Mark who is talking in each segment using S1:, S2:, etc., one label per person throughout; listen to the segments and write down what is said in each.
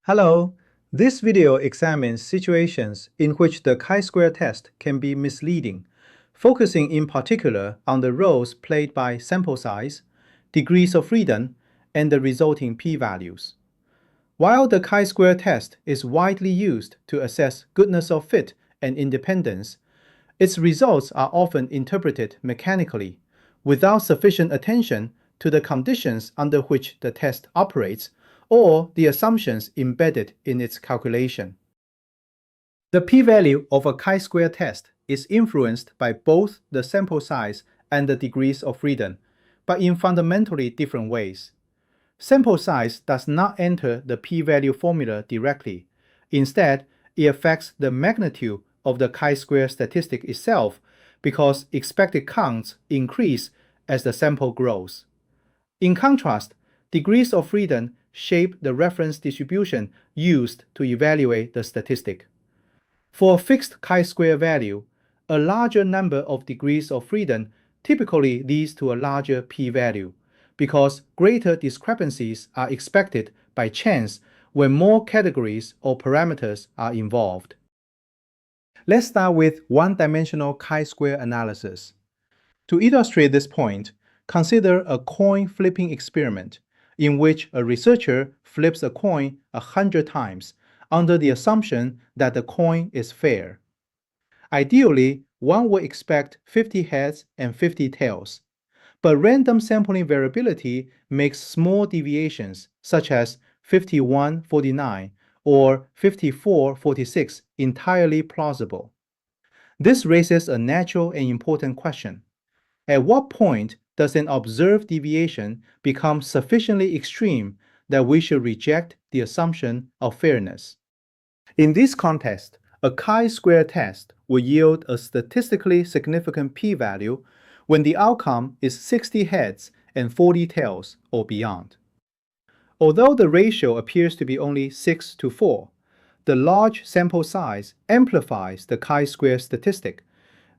S1: Hello, this video examines situations in which the chi-square test can be misleading, focusing in particular on the roles played by sample size, degrees of freedom, and the resulting p-values. While the chi-square test is widely used to assess goodness of fit and independence, its results are often interpreted mechanically, without sufficient attention to the conditions under which the test operates or the assumptions embedded in its calculation. The p-value of a chi-square test is influenced by both the sample size and the degrees of freedom, but in fundamentally different ways. Sample size does not enter the p-value formula directly. Instead, it affects the magnitude of the chi-square statistic itself because expected counts increase as the sample grows. In contrast, degrees of freedom shape the reference distribution used to evaluate the statistic. For a fixed chi-square value, a larger number of degrees of freedom typically leads to a larger p-value, because greater discrepancies are expected by chance when more categories or parameters are involved. Let's start with one-dimensional chi-square analysis. To illustrate this point, consider a coin flipping experiment in which a researcher flips a coin 100 times under the assumption that the coin is fair. Ideally, one would expect 50 heads and 50 tails, but random sampling variability makes small deviations such as 51-49 or 54-46 entirely plausible. This raises a natural and important question. At what point does an observed deviation become sufficiently extreme that we should reject the assumption of fairness? In this context, a chi-square test will yield a statistically significant p-value when the outcome is 60 heads and 40 tails or beyond. Although the ratio appears to be only 6 to 4, the large sample size amplifies the chi-square statistic,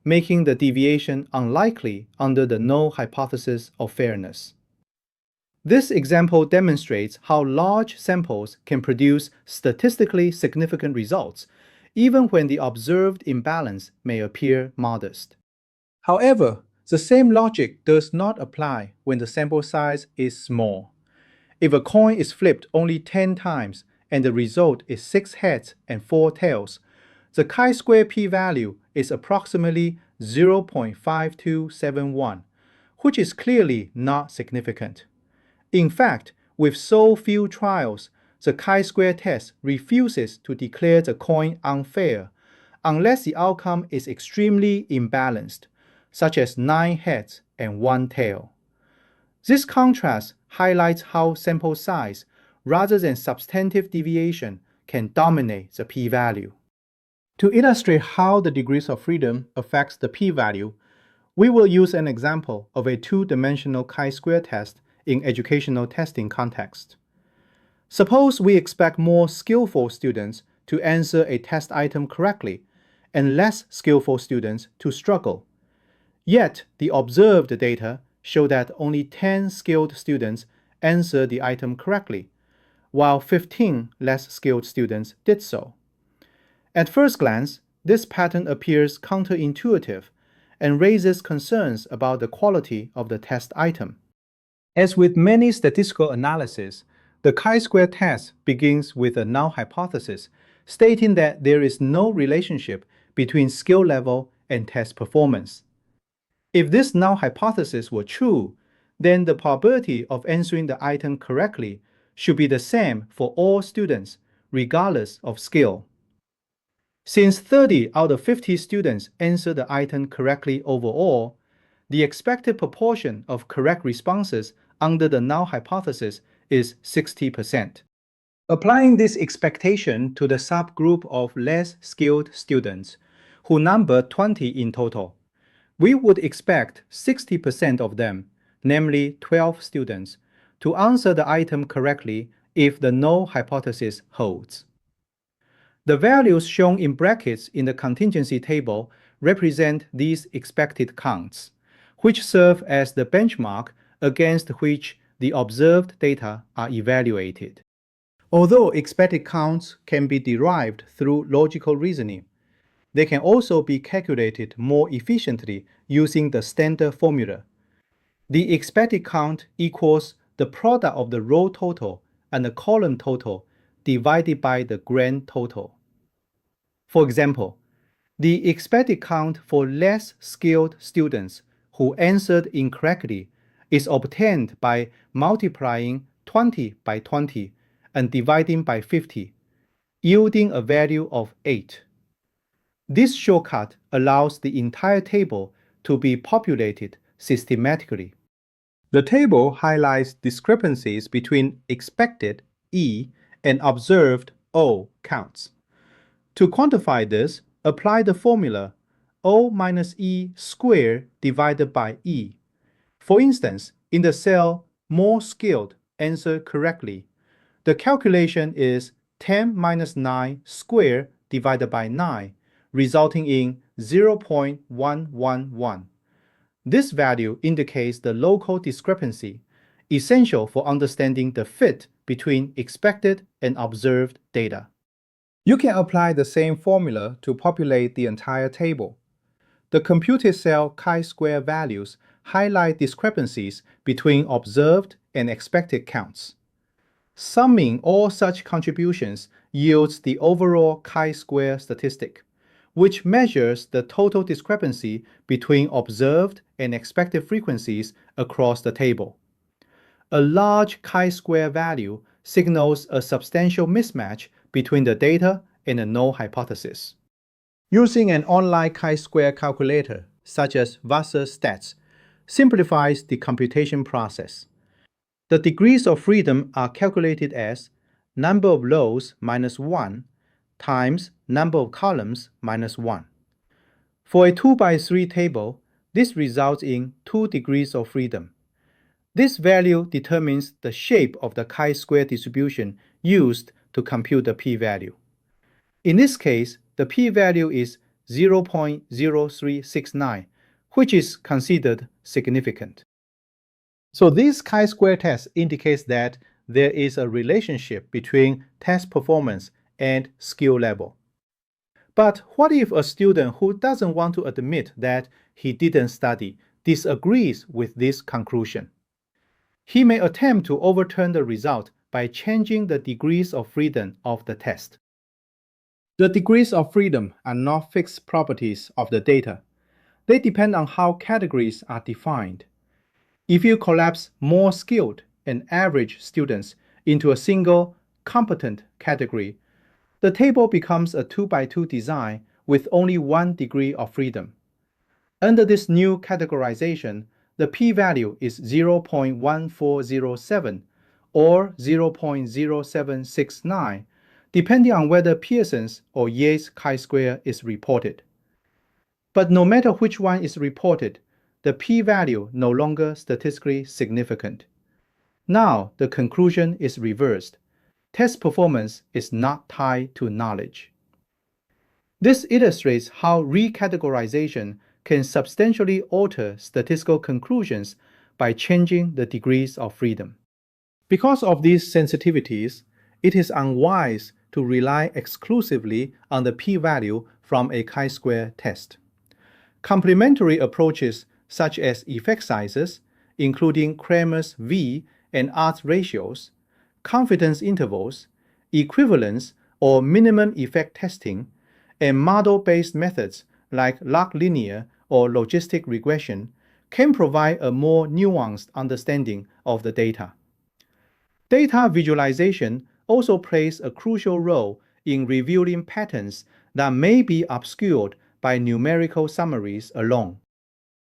S1: making the deviation unlikely under the null hypothesis of fairness. This example demonstrates how large samples can produce statistically significant results, even when the observed imbalance may appear modest. However, the same logic does not apply when the sample size is small. If a coin is flipped only 10 times and the result is 6 heads and 4 tails, the chi-square p-value is approximately 0.5271, which is clearly not significant. In fact, with so few trials, the chi-square test refuses to declare the coin unfair unless the outcome is extremely imbalanced, such as 9 heads and 1 tail. This contrast highlights how sample size, rather than substantive deviation, can dominate the p-value. To illustrate how the degrees of freedom affects the p-value, we will use an example of a two-dimensional chi-square test in educational testing context. Suppose we expect more skillful students to answer a test item correctly and less skillful students to struggle. Yet, the observed data show that only 10 skilled students answered the item correctly, while 15 less skilled students did so. At first glance, this pattern appears counterintuitive and raises concerns about the quality of the test item. As with many statistical analyses, the chi-square test begins with a null hypothesis, stating that there is no relationship between skill level and test performance. If this null hypothesis were true, then the probability of answering the item correctly should be the same for all students, regardless of skill. Since 30 out of 50 students answer the item correctly overall, the expected proportion of correct responses under the null hypothesis is 60%. Applying this expectation to the subgroup of less skilled students, who number 20 in total, we would expect 60% of them, namely 12 students, to answer the item correctly if the null hypothesis holds. The values shown in brackets in the contingency table represent these expected counts, which serve as the benchmark against which the observed data are evaluated. Although expected counts can be derived through logical reasoning, they can also be calculated more efficiently using the standard formula. The expected count equals the product of the row total and the column total divided by the grand total. For example, the expected count for less skilled students who answered incorrectly is obtained by multiplying 20 by 20 and dividing by 50, yielding a value of 8. This shortcut allows the entire table to be populated systematically. The table highlights discrepancies between expected E and observed O counts. To quantify this, apply the formula O minus E squared divided by E. For instance, in the cell more skilled answer correctly, the calculation is 10 minus 9 squared divided by 9, resulting in 0.111. This value indicates the local discrepancy, essential for understanding the fit between expected and observed data. You can apply the same formula to populate the entire table. The computed cell chi-square values highlight discrepancies between observed and expected counts. Summing all such contributions yields the overall chi-square statistic, which measures the total discrepancy between observed and expected frequencies across the table. A large chi-square value signals a substantial mismatch between the data and the null hypothesis. Using an online chi-square calculator, such as Wasser-Stats, simplifies the computation process. The degrees of freedom are calculated as number of rows minus 1 times number of columns minus 1. For a 2 by 3 table, this results in 2 degrees of freedom. This value determines the shape of the chi-square distribution used to compute the p-value. In this case, the p-value is 0.0369, which is considered significant. So this chi-square test indicates that there is a relationship between test performance and skill level. But what if a student who doesn't want to admit that he didn't study disagrees with this conclusion? He may attempt to overturn the result by changing the degrees of freedom of the test. The degrees of freedom are not fixed properties of the data. They depend on how categories are defined. If you collapse more skilled and average students into a single competent category, the table becomes a 2 by 2 design with only 1 degree of freedom. Under this new categorization, the p-value is 0.1407 or 0.0769, depending on whether Pearson's or Yates chi-square is reported. But no matter which one is reported, the p-value no longer statistically significant. Now the conclusion is reversed. Test performance is not tied to knowledge. This illustrates how recategorization can substantially alter statistical conclusions by changing the degrees of freedom. Because of these sensitivities, it is unwise to rely exclusively on the p-value from a chi-square test. Complementary approaches such as effect sizes, including Kramer's V and odds ratios, confidence intervals, equivalence or minimum effect testing, and model-based methods like log linear or logistic regression can provide a more nuanced understanding of the data. Data visualization also plays a crucial role in revealing patterns that may be obscured by numerical summaries alone.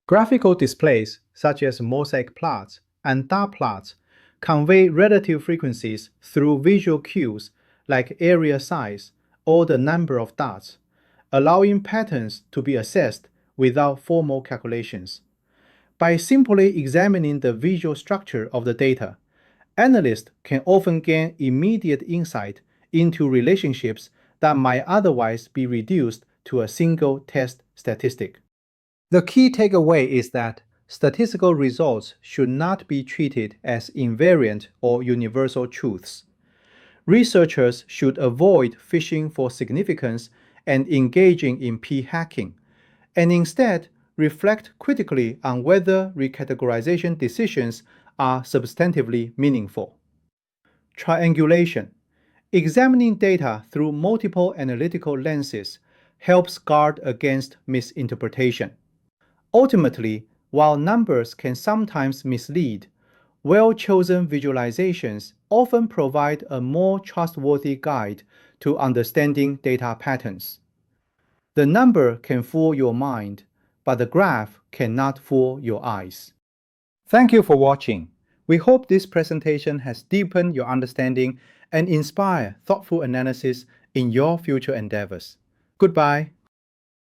S1: Graphical displays, such as mosaic plots and dot plots, convey relative frequencies through visual cues like area size or the number of dots, allowing patterns to be assessed without formal calculations. By simply examining the visual structure of the data, analysts can often gain immediate insight into relationships that might otherwise be reduced to a single test statistic. The key takeaway is that statistical results should not be treated as invariant or universal truths. Researchers should avoid fishing for significance and engaging in p-hacking, and instead reflect critically on whether recategorization decisions are substantively meaningful. Triangulation. Examining data through multiple analytical lenses helps guard against misinterpretation. Ultimately, while numbers can sometimes mislead, well-chosen visualizations often provide a more trustworthy guide to understanding data patterns. The number can fool your mind, but the graph cannot fool your eyes. Thank you for watching. We hope this presentation has deepened your understanding and inspired thoughtful analysis in your future endeavors. Goodbye.